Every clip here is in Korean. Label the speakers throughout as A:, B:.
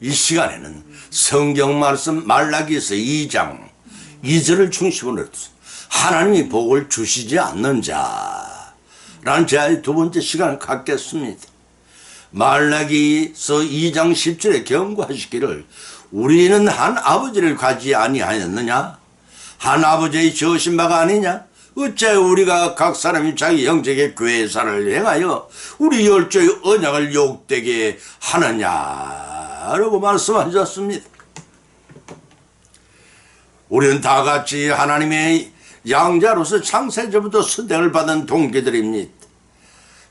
A: 이 시간에는 성경 말씀 말라기서 2장 2절을 중심으로 해서 하나님이 복을 주시지 않는 자라는 제 두 번째 시간을 갖겠습니다. 말라기서 2장 10절에 경고하시기를 우리는 한 아버지를 가지 아니하였느냐? 한 아버지의 지으신 바가 아니냐? 어째 우리가 각 사람이 자기 형제에게 괴사를 행하여 우리 열조의 언약을 욕되게 하느냐라고 말씀하셨습니다. 우리는 다 같이 하나님의 양자로서 창세전부터 선택을 받은 동기들입니다.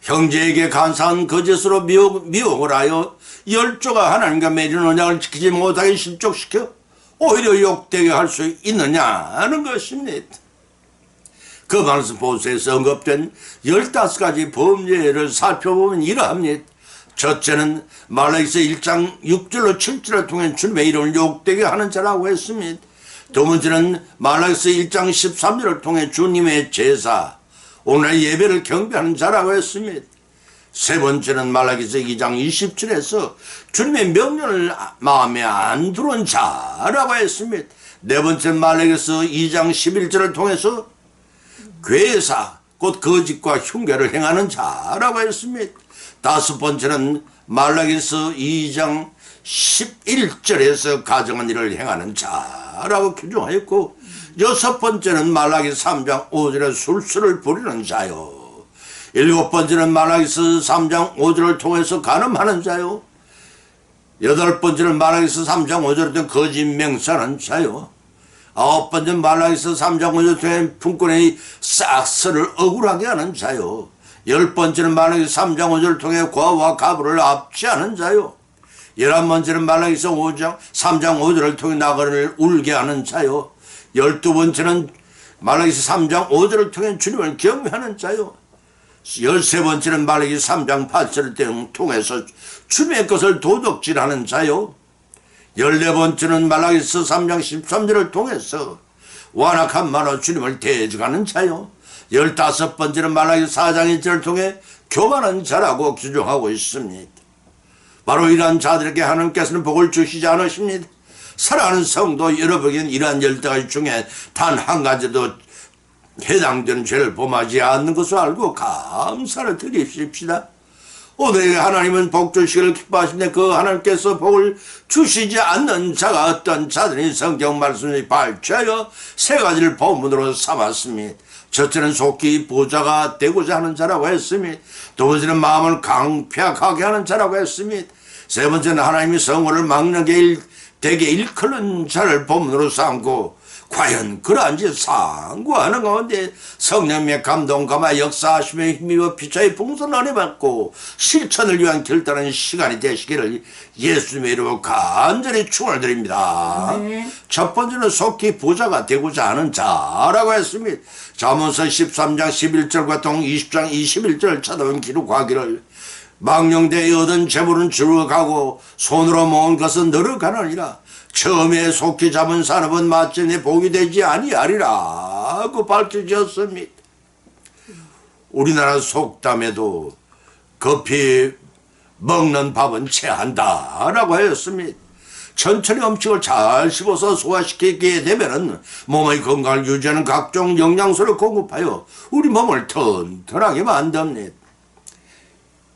A: 형제에게 간사한 거짓으로 미혹을 하여 열조가 하나님과 맺은 언약을 지키지 못하게 실족시켜 오히려 욕되게 할 수 있느냐는 것입니다. 그 말씀 보수에서 언급된 15가지 범죄를 살펴보면 이러합니다. 첫째는 말라기서 1장 6절로 7절을 통해 주님의 이름을 욕되게 하는 자라고 했습니다. 두 번째는 말라기서 1장 13절을 통해 주님의 제사, 오늘 예배를 경배하는 자라고 했습니다. 세 번째는 말라기서 2장 20절에서 주님의 명령을 마음에 안 들어온 자라고 했습니다. 네 번째는 말라기서 2장 11절을 통해서 괴사, 곧 거짓과 흉계를 행하는 자라고 했습니다. 다섯 번째는 말라기서 2장 11절에서 가정한 일을 행하는 자라고 규정하였고, 여섯 번째는 말라기서 3장 5절에 술수를 부리는 자요. 일곱 번째는 말라기서 3장 5절을 통해서 간음하는 자요. 여덟 번째는 말라기서 3장 5절을 통해 거짓 맹세하는 자요. 아홉 번째는 말라기서 3장 5절을 통해 품꾼의 싹스를 억울하게 하는 자요. 열 번째는 말라기서 3장 5절을 통해 과와 가부를 압제하는 자요. 11번째는 말라기서 3장 5절을 통해 나그네를 울게 하는 자요. 12번째는 말라기서 3장 5절을 통해 주님을 경외하는 자요. 13번째는 말라기서 3장 8절을 통해서 주님의 것을 도둑질하는 자요. 14번째는 말라기서 3장 13절을 통해서 완악한 말로 주님을 대적하는 자요. 15번째는 말라기서 4장 1절을 통해 교만한 자라고 규정하고 있습니다. 바로 이러한 자들에게 하나님께서는 복을 주시지 않으십니다. 사랑하는 성도 여러분에게는 이러한 10가지 중에 단 한 가지도 해당되는 죄를 범하지 않는 것을 알고 감사를 드리십시다. 오늘 하나님은 복 주시기를 기뻐하시는데 그 하나님께서 복을 주시지 않는 자가 어떤 자들이 성경 말씀을 발췌하여 세 가지를 본문으로 삼았습니다. 첫째는 속히 부자가 되고자 하는 자라고 했습니다. 두 번째는 마음을 강팍하게 하는 자라고 했습니다. 세 번째는 하나님의 성호를 막내게 되게 일컫는 자를 본문으로 삼고, 과연 그러한 짓 상고하는 가운데 성령의 감동 감화 역사하시며 힘입어 피차의 풍성한 은혜 받고 실천을 위한 결단하는 시간이 되시기를 예수님의 이름으로 간절히 축원드립니다. 첫 번째는 속히 부자가 되고자 하는 자라고 했습니다. 잠언서 13장 11절과 동 20장 21절을 찾아온 기록하기를 망령되이 얻은 재물은 줄어가고 손으로 모은 것은 늘어가느니라. 처음에 속히 잡은 산업은 마침내 복이 되지 아니하리라고 밝혀졌습니다. 우리나라 속담에도 급히 먹는 밥은 체한다라고 하였습니다. 천천히 음식을 잘 씹어서 소화시키게 되면은 몸의 건강을 유지하는 각종 영양소를 공급하여 우리 몸을 튼튼하게 만듭니다.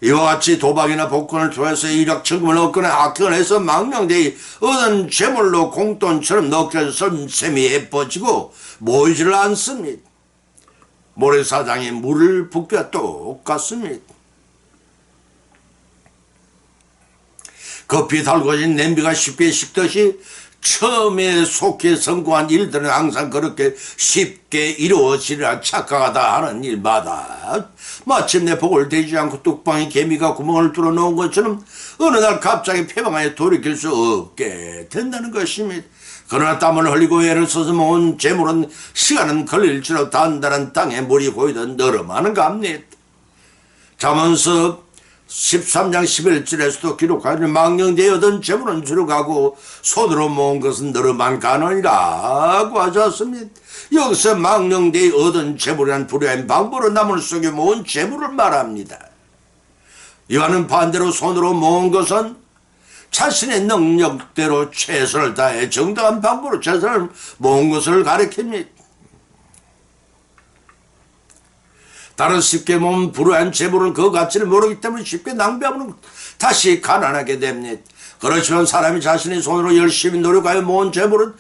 A: 이와 같이 도박이나 복권을 통해서 이력천금을 얻거나 악행을 해서 망령되이 얻은 재물로 공돈처럼 넣겨서 셈이 예뻐지고 모이지를 않습니다. 모래사장에 물을 붓기와 똑같습니다. 급히 달궈진 냄비가 쉽게 식듯이 처음에 속해 성공한 일들은 항상 그렇게 쉽게 이루어지리라 착각하다 하는 일마다 마침내 복을 되지 않고 뚝방에 개미가 구멍을 뚫어놓은 것처럼 어느 날 갑자기 폐방하여 돌이킬 수 없게 된다는 것입니다. 그러나 땀을 흘리고 애를 써서 모은 재물은 시간은 걸릴수록 단단한 땅에 물이 고이듯 너름하는 갑니다. 잠언서 13장 11절에서도 기록하는 망령되이 얻은 재물은 줄어가고 손으로 모은 것은 너름만 가느니라고 하셨습니다. 여기서 망령되이 얻은 재물이란 불의한 방법으로 나물 속에 모은 재물을 말합니다. 이와는 반대로 손으로 모은 것은 자신의 능력대로 최선을 다해 정당한 방법으로 재산을 모은 것을 가리킵니다. 다른 쉽게 모은 불우한 재물은 그 가치를 모르기 때문에 쉽게 낭비하면 다시 가난하게 됩니다. 그렇지만 사람이 자신의 손으로 열심히 노력하여 모은 재물은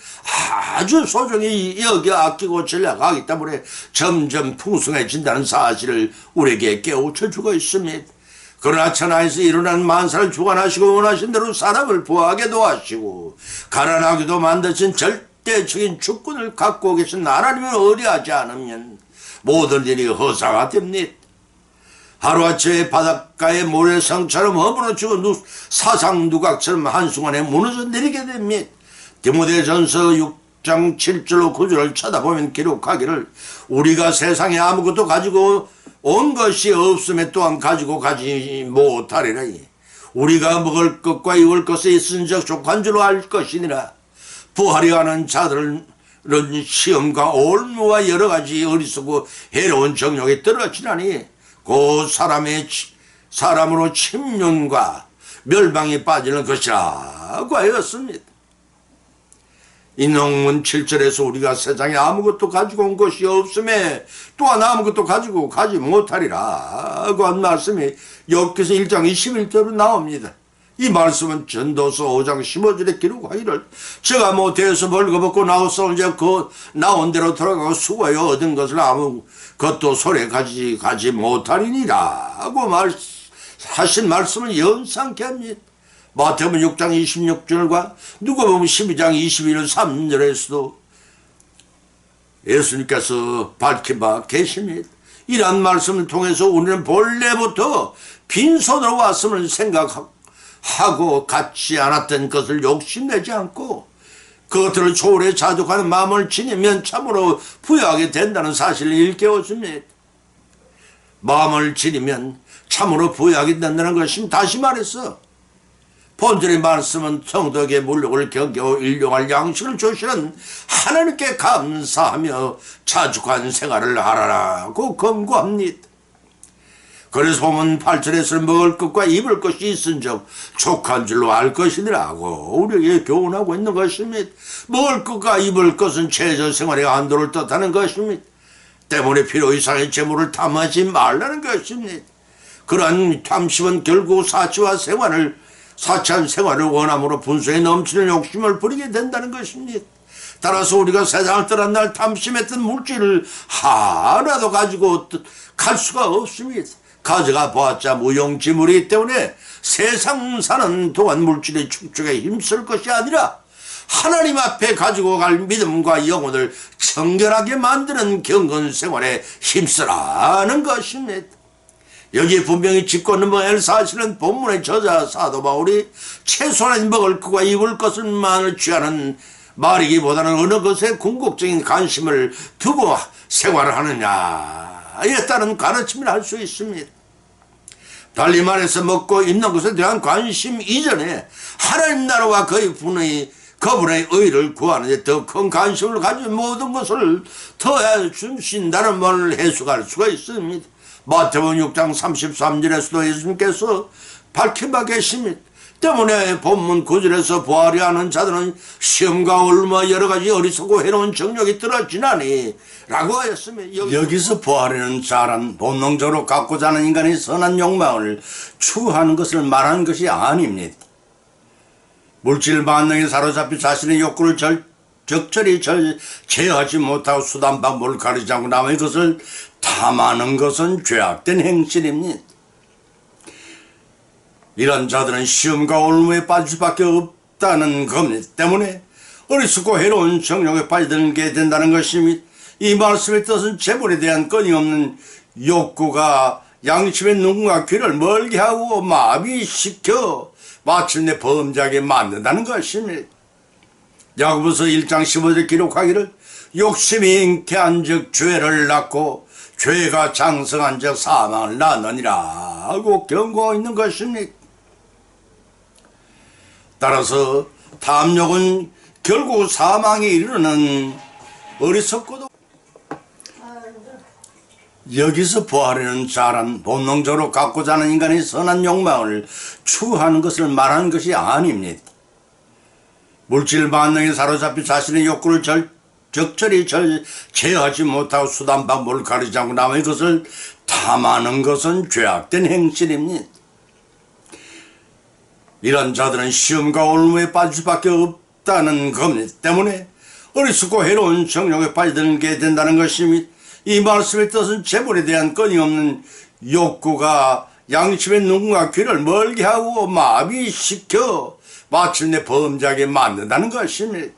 A: 아주 소중히 여겨 아끼고 전략하기 때문에 점점 풍성해진다는 사실을 우리에게 깨우쳐주고 있습니다. 그러나 천하에서 일어난 만사를 주관하시고 원하신 대로 사람을 부하게도 하시고 가난하게도 만드신 절대적인 주권을 갖고 계신 하나님을 의뢰하지 않으면 모든 일이 허사가 됩니다. 하루아침에 바닷가의 모래성처럼 허물어지고 사상 누각처럼 한순간에 무너져 내리게 됩니다. 디모데전서 6장 7절로 9절을 쳐다보면 기록하기를 우리가 세상에 아무것도 가지고 온 것이 없음에 또한 가지고 가지 못하리라. 우리가 먹을 것과 입을 것에 있은적 족한 줄로 알 것이니라. 부하려 하는 자들은 시험과 올무와 여러 가지 어리석고 해로운 정욕에 떨어지나니 곧 사람으로 침륜과 멸망에 빠지는 것이라고 하였습니다. 이 농문 7절에서 우리가 세상에 아무것도 가지고 온 것이 없음에 또한 아무것도 가지고 가지 못하리라고 한 말씀이 욥기서 1장 21절로 나옵니다. 이 말씀은 전도서 5장 15절에 기록하기를 제가 모태에서 벌거벗고 나왔사온즉 그 나온 대로 돌아가고 수고하여 얻은 것을 아무것도 손에 가지 못하리니라고 하신 말씀을 연상케 합니다. 마태복음 6장 26절과 누가복음 12장 21절 3절에서도 예수님께서 밝힌 바 계십니다. 이러한 말씀을 통해서 우리는 본래부터 빈손으로 왔음을 생각하고 갖지 않았던 것을 욕심내지 않고 그것들을 초월해 자족하는 마음을 지니면 참으로 부여하게 된다는 사실을 일깨워줍니다. 마음을 지니면 참으로 부여하게 된다는 것입니다. 다시 말해서 본절의 말씀은 성도에게 물욕을 견뎌 일용할 양식을 주시는 하나님께 감사하며 자축한 생활을 하라고 권고합니다. 그래서 보면 8절에서는 먹을 것과 입을 것이 있은즉 족한 줄로 알 것이니라고 우리에게 교훈하고 있는 것입니다. 먹을 것과 입을 것은 최저 생활의 안도를 뜻하는 것입니다. 때문에 필요 이상의 재물을 탐하지 말라는 것입니다. 그러한 탐심은 결국 사치한 생활을 원함으로 분수에 넘치는 욕심을 부리게 된다는 것입니다. 따라서 우리가 세상을 떠난 날 탐심했던 물질을 하나도 가지고 갈 수가 없습니다. 가져가 보았자 무용지물이기 때문에 세상 사는 동안 물질의 축적에 힘쓸 것이 아니라 하나님 앞에 가지고 갈 믿음과 영혼을 청결하게 만드는 경건 생활에 힘쓰라는 것입니다. 여기에 분명히 짚고 넘어갈 사실은 본문의 저자 사도 바울이 최소한 먹을 것과 입을 것을만을 취하는 말이기보다는 어느 것에 궁극적인 관심을 두고 생활을 하느냐에 따른 가르침을 할 수 있습니다. 달리 말해서 먹고 입는 것에 대한 관심 이전에 하나님 나라와 그분의 의를 구하는 데 더 큰 관심을 가진 모든 것을 더해 주신다는 말을 해석할 수가 있습니다. 마태복음 6장 33절에서도 예수님께서 밝힌 바 계십니다. 때문에 본문 9절에서 부하려 하는 자들은 시험과 올무와 여러 가지 어리석고 해로운 정욕이 떨어지나니 라고 하였습니다. 여기서 부하려는 자란 본능적으로 갖고자 하는 인간의 선한 욕망을 추구하는 것을 말하는 것이 아닙니다. 물질 만능에 사로잡혀 자신의 욕구를 적절히 제어하지 못하고 수단 방법을 가리지 않고 남의 것을 탐하는 것은 죄악된 행실입니다. 이런 자들은 시험과 올무에 빠질 수밖에 없다는 겁니다. 때문에 어리석고 해로운 정욕에 빠져들게 된다는 것입니다. 이 말씀의 뜻은 재물에 대한 끊임없는 욕구가 양심의 눈과 귀를 멀게 하고 마비시켜 마침내 범죄하게 만든다는 것입니다. 야고보서 1장 15절에 기록하기를 욕심이 잉태한 즉 죄를 낳고 죄가 장성한 즉 사망을 낳느니라 하고 경고하고 있는 것입니다. 따라서 탐욕은 결국 사망에 이르는 어리석고도 여기서 보아하려는 자란 본능적으로 갖고자 하는 인간의 선한 욕망을 추구하는 것을 말하는 것이 아닙니다. 물질 만능에 사로잡혀 자신의 욕구를 적절히 제어하지 못하고 수단 방법을 가리지 않고 남의 것을 탐하는 것은 죄악된 행실입니다. 이런 자들은 시험과 올무에 빠질 수밖에 없다는 겁니다. 때문에 어리석고 해로운 정욕에 빠져들게 된다는 것입니다. 이 말씀의 뜻은 재물에 대한 끊임없는 욕구가 양심의 눈과 귀를 멀게 하고 마비시켜 마침내 범죄하게 만든다는 것입니다.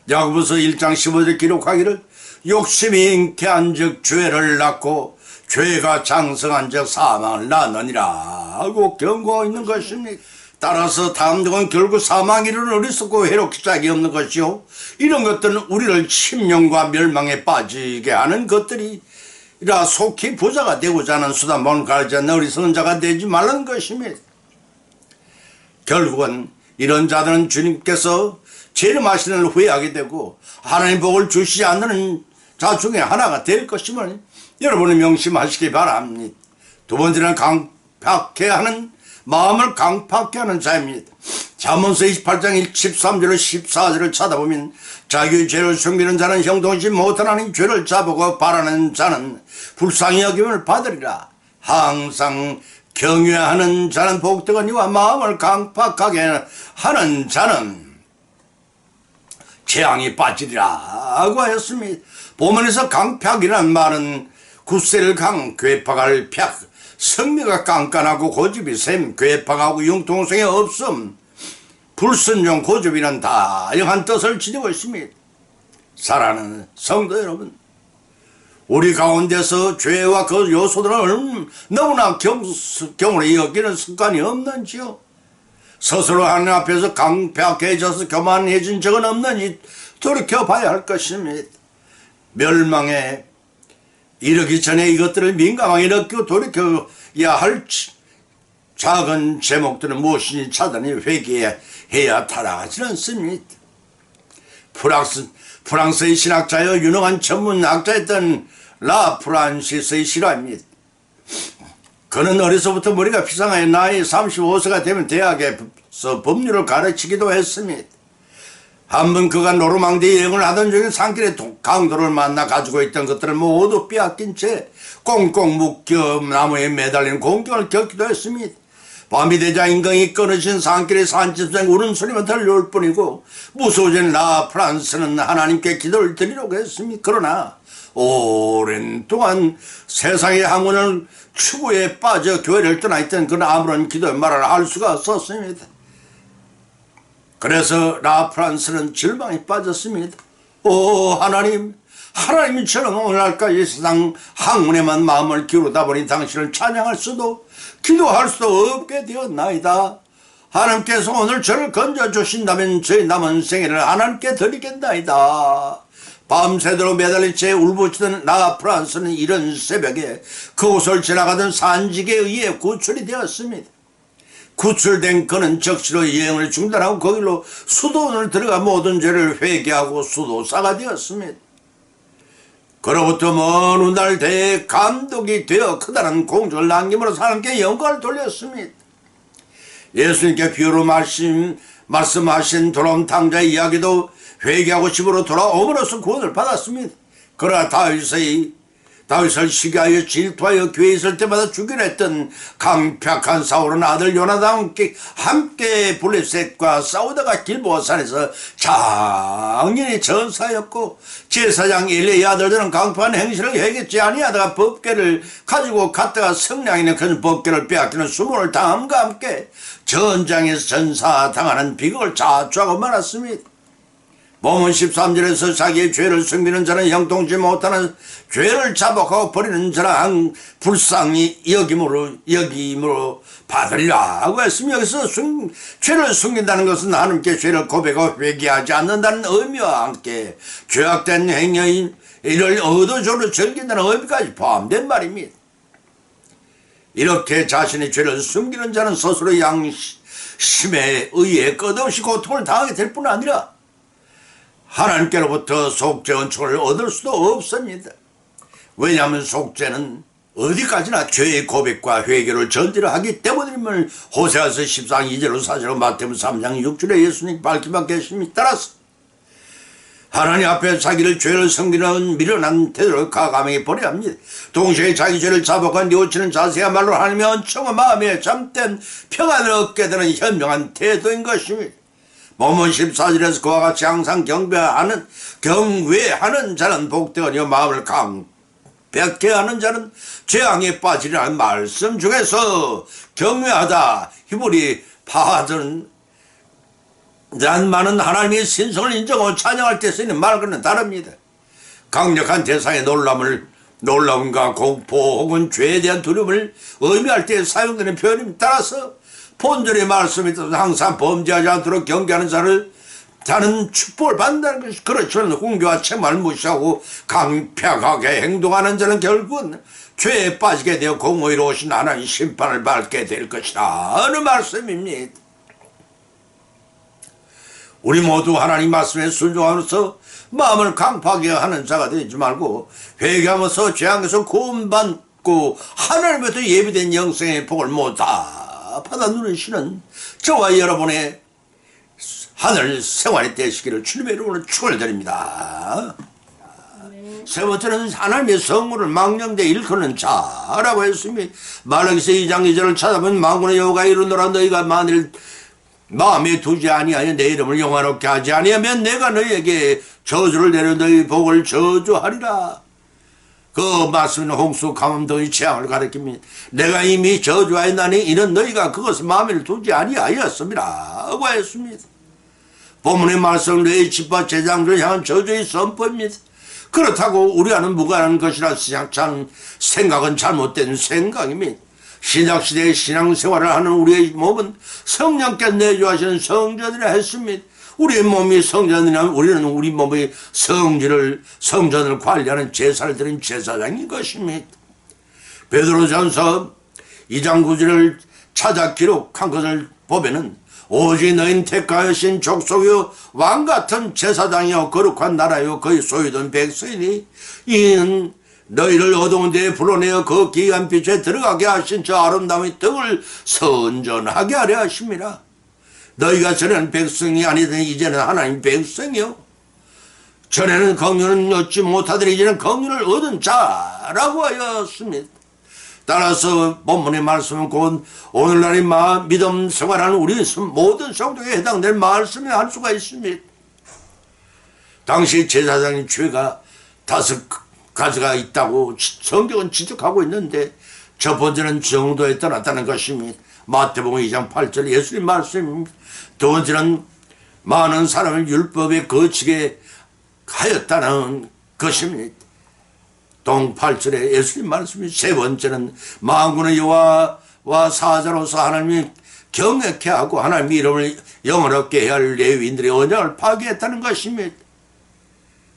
A: 야고보서 1장 15절 기록하기를 욕심이 잉태한 즉 죄를 낳고 죄가 장성한 즉 사망을 낳느니라 하고 경고하고 있는 것입니다. 따라서 다음적은 결국 사망에 이르는 어리석고 해롭기 짝이 없는 것이요 이런 것들은 우리를 침령과 멸망에 빠지게 하는 것들이라 속히 부자가 되고자 하는 수단방을 가르지 않는 어리석은 자가 되지 말라는 것입니다. 결국은 이런 자들은 주님께서 재림하시는 을 후회하게 되고 하나님 복을 주시지 않는 자 중에 하나가 될 것임을 여러분이 명심하시기 바랍니다. 두 번째는 강팍해 하는 마음을 강팍해 하는 자입니다. 잠언서 28장 13절로 14절을 찾아보면 자기의 죄를 숨기는 자는 형통치 못하나니 죄를 잡고 바라는 자는 불쌍히 여김을 받으리라. 항상 경외하는 자는 복되거니와 마음을 강팍하게 하는 자는 재앙이 빠지리라 하고 하였습니다. 본문에서 강팍이라는 말은 굳세를 강, 괴팍할 팍, 성미가 깐깐하고 고집이 셈, 괴팍하고 융통성이 없음, 불순종, 고집이란 다양한 뜻을 지니고 있습니다. 사랑하는 성도 여러분, 우리 가운데서 죄와 그 요소들을 너무나 경홀히 여기는 습관이 없는지요? 스스로 하나님 앞에서 강팍해져서 교만해진 적은 없는지 돌이켜봐야 할 것입니다. 멸망에 이르기 전에 이것들을 민감하게 느끼고 돌이켜야 할 작은 제목들은 무엇인지 찾아내 회개해야 타락하지 않습니다. 프랑스의 신학자여 유능한 전문학자였던 라 프란시스의 실화입니다. 그는 어려서부터 머리가 비상하여 나이 35세가 되면 대학에서 법률을 가르치기도 했습니다. 한번 그가 노르망디 여행을 하던 중에 산길에 강도를 만나 가지고 있던 것들을 모두 빼앗긴 채 꽁꽁 묶여 나무에 매달린 공경을 겪기도 했습니다. 밤이 되자 인경이 끊어진 산길에 산짐승 울음소리만 들려올 뿐이고 무서워진 라 프란스는 하나님께 기도를 드리려고 했습니다. 그러나 오랜 동안 세상의 학문을 추구에 빠져 교회를 떠나 있던 그는 아무런 기도의 말을 할 수가 없었습니다. 그래서 라 프란스는 절망에 빠졌습니다. 오 하나님, 하나님처럼 오늘날까지 세상 학문에만 마음을 기울이다 보니 당신을 찬양할 수도 기도할 수도 없게 되었나이다. 하나님께서 오늘 저를 건져주신다면 저희 남은 생애를 하나님께 드리겠나이다. 밤새도록 매달린 채 울부짖던 라 프란스는 이른 새벽에 그곳을 지나가던 산직에 의해 구출이 되었습니다. 구출된 그는 적시로 여행을 중단하고 거기로 수도원을 들어가 모든 죄를 회개하고 수도사가 되었습니다. 그로부터 먼 훗날 대감독이 되어 크다란 공적을 남김으로 하나님께 영광을 돌렸습니다. 예수님께 비유로 말씀하신 돌아온 탕자의 이야기도 회개하고 집으로 돌아옴으로써 구원을 받았습니다. 그러나 다윗을 시기하여 질투하여 교회에 있을 때마다 죽이려 했던 강팍한 사울은 아들 요나단과 함께 블레셋과 싸우다가 길보아산에서 장인의 전사였고 제사장 엘리의 아들들은 강팍한 행실을 회개치 아니하다가 법궤를 가지고 갔다가 성량이는 큰 법궤를 빼앗기는 수모를 당함과 함께 전장에서 전사당하는 비극을 자초하고 말았습니다. 본문 13절에서 자기의 죄를 숨기는 자는 형통치 못하는 죄를 자복하고 버리는 자는 불쌍히 여김으로 받으리라 하고 했으며 여기서 죄를 숨긴다는 것은 하나님께 죄를 고백하고 회개하지 않는다는 의미와 함께 죄악된 행위의 이를 의도적으로 즐긴다는 의미까지 포함된 말입니다. 이렇게 자신의 죄를 숨기는 자는 스스로 양심에 의해 끝없이 고통을 당하게 될 뿐 아니라 하나님께로부터 속죄 은총을 얻을 수도 없습니다. 왜냐하면 속죄는 어디까지나 죄의 고백과 회개를 전제로 하기 때문임을 호세아서 14장 2절로 4절로 마태복음 3장 6절에 예수님 밝히만 계심에 따라서 하나님 앞에 자기를 죄를 섬기는 미련한 태도를 과감하게 버려야 합니다. 동시에 자기 죄를 자복한 뉘우치는 자세야말로 하나님의 은총과 마음에 잠든 평안을 얻게 되는 현명한 태도인 것입니다. 본문 14절에서 그와 같이 항상 경외하는 자는 복되거니와 마음을 강백해 하는 자는 재앙에 빠지리라는 말씀 중에서 경외하다 히브리 파하들은 많은 하나님의 신성을 인정하고 찬양할 때 쓰이는 말과는 다릅니다. 강력한 대상의 놀라움과 공포 혹은 죄에 대한 두려움을 의미할 때 사용되는 표현에 따라서 본절의 말씀에 따라서 항상 범죄하지 않도록 경계하는 자는 축복을 받는다는 것이 그렇지만 훈계와 책망을 무시하고 강팍하게 행동하는 자는 결국은 죄에 빠지게 되어 공의로 오신 하나님의 심판을 받게 될 것이다 하는 말씀입니다. 우리 모두 하나님 말씀에 순종하면서 마음을 강팍하게 하는 자가 되지 말고 회개하면서 죄악에서 구원받고 하나님께서 예비된 영생의 복을 모두 다 받아 누리시는 저와 여러분의 하늘 생활이 되시기를 주님의 이름으로 축원드립니다. 세 번째는 하나님의 성물을 망령되이 일컫는 자라고 했습니다. 말라기서 2장 2절을 찾아보면 만군의 여호와가 이르노라 너희가 만일 마음에 두지 아니하여 내 이름을 영화롭게 하지 아니하면 내가 너희에게 저주를 내려 너희 복을 저주하리라. 그 말씀은 홍수 가뭄더위 재앙을 가리킵니다. 내가 이미 저주하였나니 이는 너희가 그것을 마음에 두지 아니하였습니다 하고 했습니다. 본문의 말씀은 너희 집과 제장들을 향한 저주의 선포입니다. 그렇다고 우리와는 무관한 것이라 생각은 잘못된 생각입니다. 신약시대의 신앙생활을 하는 우리의 몸은 성령께 내주하시는 성전이라 했습니다. 우리의 몸이 성전이라면 우리는 우리 몸의 성전을 관리하는 제사를 드린 제사장인 것입니다. 베드로전서 2장 9절을 찾아 기록한 것을 보면은 오직 너희는 택하신 족속이요 왕같은 제사장이요 거룩한 나라요 그의 소유된 백성이니 이는 너희를 어두운 데에 불러내어 그 기이한 빛에 들어가게 하신 저 아름다움의 떡을 선전하게 하려 하십니다. 너희가 전에는 백성이 아니더니 이제는 하나님 백성이요 전에는 긍휼을 얻지 못하더니 이제는 긍휼을 얻은 자라고 하였습니다. 따라서 본문의 말씀은 곧 오늘날의 믿음 생활하는 우리 모든 성도에 해당될 말씀이 할 수가 있습니다. 당시 제사장의 죄가 5가지가 있다고 성경은 지적하고 있는데 첫 번째는 정도에 떠났다는 것입니다. 마태복음 2장 8절 예수님 말씀입니다. 두 번째는 많은 사람을 율법에 거치게 하였다는 것입니다. 동 8절에 예수님 말씀이 세 번째는 만군의 여호와와 사자로서 하나님이 경외케 하고 하나님의 이름을 영원롭게 해야 할 레위인들의 언약을 파괴했다는 것입니다.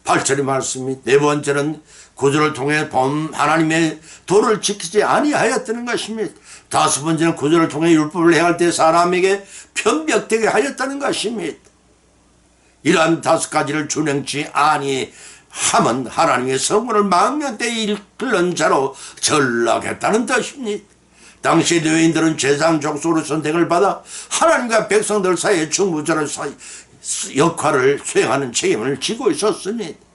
A: 8절의 말씀이 네 번째는 구주를 통해 본 하나님의 도를 지키지 아니하였다는 것입니다. 다섯 번째는 구주를 통해 율법을 행할 때 사람에게 편벽되게 하였다는 것입니다. 이러한 5가지를 준행치 아니함은 하나님의 성문을 망령되이 이끌는 자로 전락했다는 뜻입니다. 당시 레위인들은 제사장 족속으로 선택을 받아 하나님과 백성들 사이의 중보자로 역할을 수행하는 책임을 지고 있었습니다.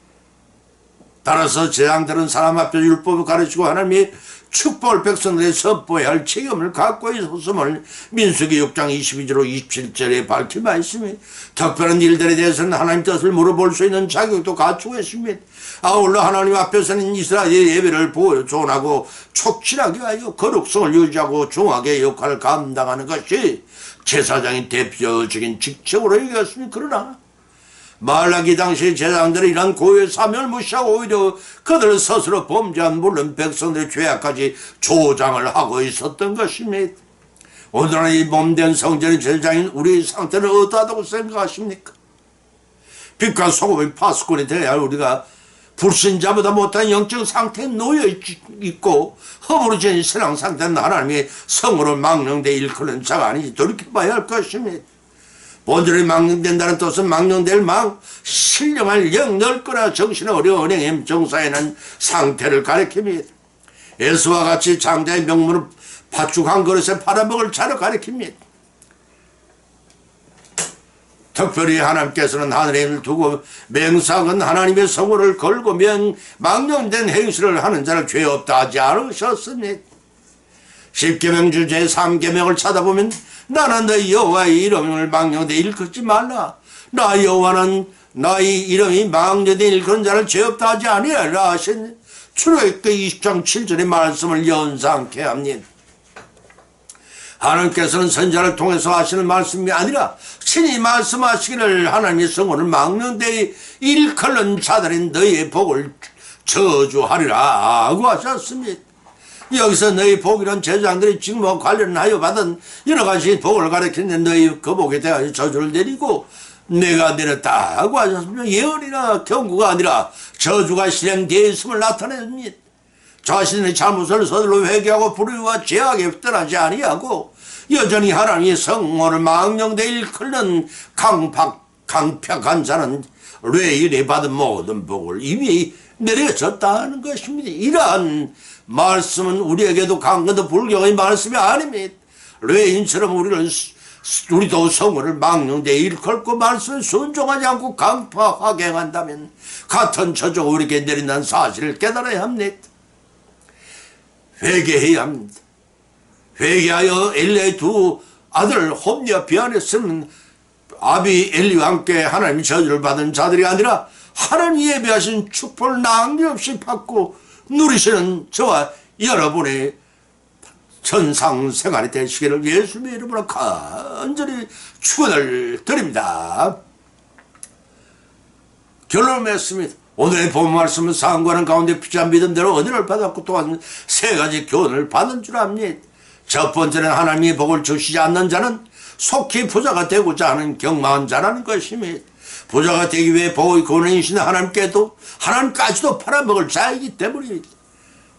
A: 따라서 제사장들은 사람 앞에 율법을 가르치고 하나님의 축복을 백성들에 선포해야 할 책임을 갖고 있었음을 민수기 6장 22절로 27절에 밝힌 바 있습니다. 특별한 일들에 대해서는 하나님 뜻을 물어볼 수 있는 자격도 갖추고 있습니다. 아울러 하나님 앞에서는 이스라엘의 예배를 보존하고 촉진하게 하여 거룩성을 유지하고 중하게 역할을 감당하는 것이 제사장의 대표적인 직책으로 여겼습니다. 그러나 말라기 당시 제사장들은 이런 고유의 사명을 무시하고 오히려 그들 스스로 범죄한 물론 백성들의 죄악까지 조장을 하고 있었던 것입니다. 오늘날 이 몸된 성전의 제사장인 우리의 상태는 어떠하다고 생각하십니까? 빛과 소금의 파수꾼이 되어야 할 우리가 불신자보다 못한 영적 상태에 놓여있고 허물어진 신앙 상태는 하나님의 성으로 망령되이 일컫는 자가 아니지 돌이켜봐야 할 것입니다. 본전이 망령된다는 뜻은 망령될 신령할 영 넓거나 정신의 어려운 행임 정사에는 상태를 가리킵니다. 에스와 같이 장자의 명문을 팥죽한 그릇에 팔아먹을 차를 가리킵니다. 특별히 하나님께서는 하늘에 힘을 두고 맹삭은 하나님의 성호를 걸고 망령된 행실을 하는 자를 죄 없다 하지 않으셨습니다. 10계명 중 제3계명을 찾아보면 나는 너희 여호와의 이름을 망령되 일컫지 말라. 나 여호와는 나의 이름이 망령되 일컫는 자를 죄 없다 하지 아니하리라 하신 출애굽기 20장 7절의 말씀을 연상케 합니다. 하나님께서는 선지자를 통해서 하시는 말씀이 아니라 친히 말씀하시기를 하나님의 성호를 망령되 일컬는 자들인 너희의 복을 저주하리라 하고 하셨습니다. 여기서 너희 복이란 제사장들이 직무와 관련하여 받은 여러 가지 복을 가리키는데 너희 그 복에 대하여 저주를 내리고 내가 내렸다고 하셨습니다. 예언이나 경고가 아니라 저주가 실행되었음을 나타냅니다. 자신의 잘못을 서둘러 회개하고 불의와 죄악에 떠나지 아니하고 여전히 하나님의 성호를 망령되 일컬는 강팍한 자는 레일에 받은 모든 복을 이미 내려졌다는 것입니다. 이러한 말씀은 우리에게도 강건도 불경의 말씀이 아닙니다. 레인처럼 우리도 성호를 망령되 일컬고 말씀에 순종하지 않고 강팍하게 행한다면 같은 저주가 우리에게 내린다는 사실을 깨달아야 합니다. 회개해야 합니다. 회개하여 엘리의 두 아들 홈리와 비안했으면 아비 엘리와 함께 하나님의 저주를 받은 자들이 아니라 하나님 예비하신 축복을 낭비없이 받고 누리시는 저와 여러분의 천상생활이 되시기를 예수님의 이름으로 간절히 축원을 드립니다. 결론을 맺습니다. 오늘의 본 말씀은 상관한 가운데 피자 믿음대로 은혜를 받았고 또한 세 가지 교훈을 받은 줄 압니다. 첫 번째는 하나님의 복을 주시지 않는 자는 속히 부자가 되고자 하는 경망한 자라는 것입니다. 부자가 되기 위해 복의 근원이신 하나님까지도 팔아먹을 자이기 때문입니다.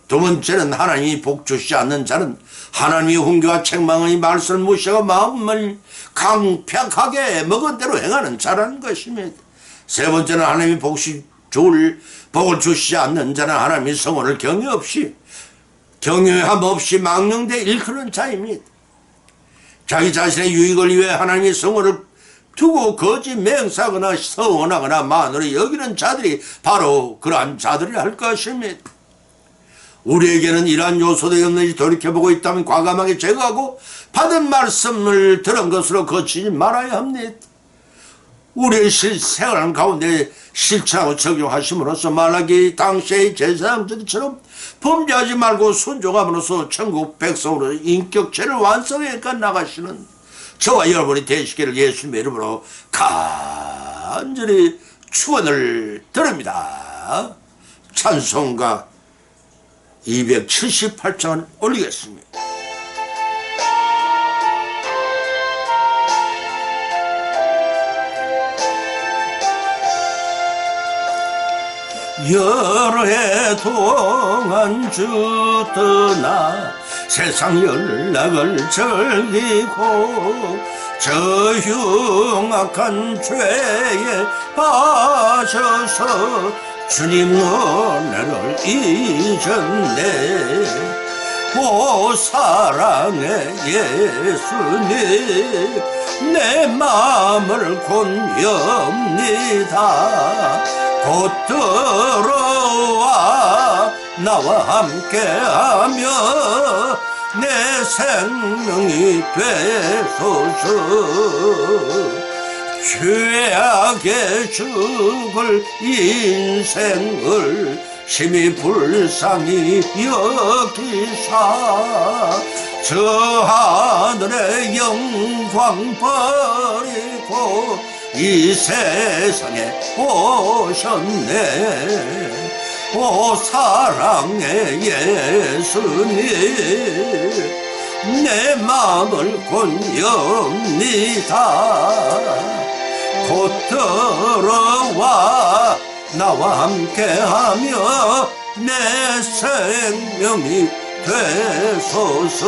A: 두 번째는 하나님이 복 주시지 않는 자는 하나님의 훈계와 책망의 말씀을 무시하고 마음을 강팍하게 먹은 대로 행하는 자라는 것입니다. 세 번째는 하나님이 복을 주시지 않는 자는 하나님의 성호를 경외함 없이 망령되 일컬는 자입니다. 자기 자신의 유익을 위해 하나님의 성호를 두고 거짓 맹세하거나 서원하거나 만으로 여기는 자들이 바로 그러한 자들이라 할 것입니다. 우리에게는 이러한 요소들이 없는지 돌이켜보고 있다면 과감하게 제거하고 받은 말씀을 들은 것으로 거치지 말아야 합니다. 우리의 실생활 가운데 실천하고 적용하심으로써 말라기 당시의 제사장들처럼 범죄하지 말고 순종함으로써 천국 백성으로 인격체를 완성해 나가시는 저와 여러분이 되시기를 예수님의 이름으로 간절히 축원을 드립니다. 찬송가 278장을 올리겠습니다. 여러 해 동안 주 떠나 세상 연락을 즐기고 저 흉악한 죄에 빠져서 주님 은혜를 잊었네. 오 사랑의 예수님 내 마음을 권유합니다. 곧 들어와 나와 함께하며 내 생명이 되소서. 죄악에 죽을 인생을 심히 불쌍히 여기사 저 하늘의 영광 버리고 이 세상에 오셨네. 오 사랑의 예수님 내 마음을 권유합니다. 곧 들어와 나와 함께하며 내 생명이 되소서.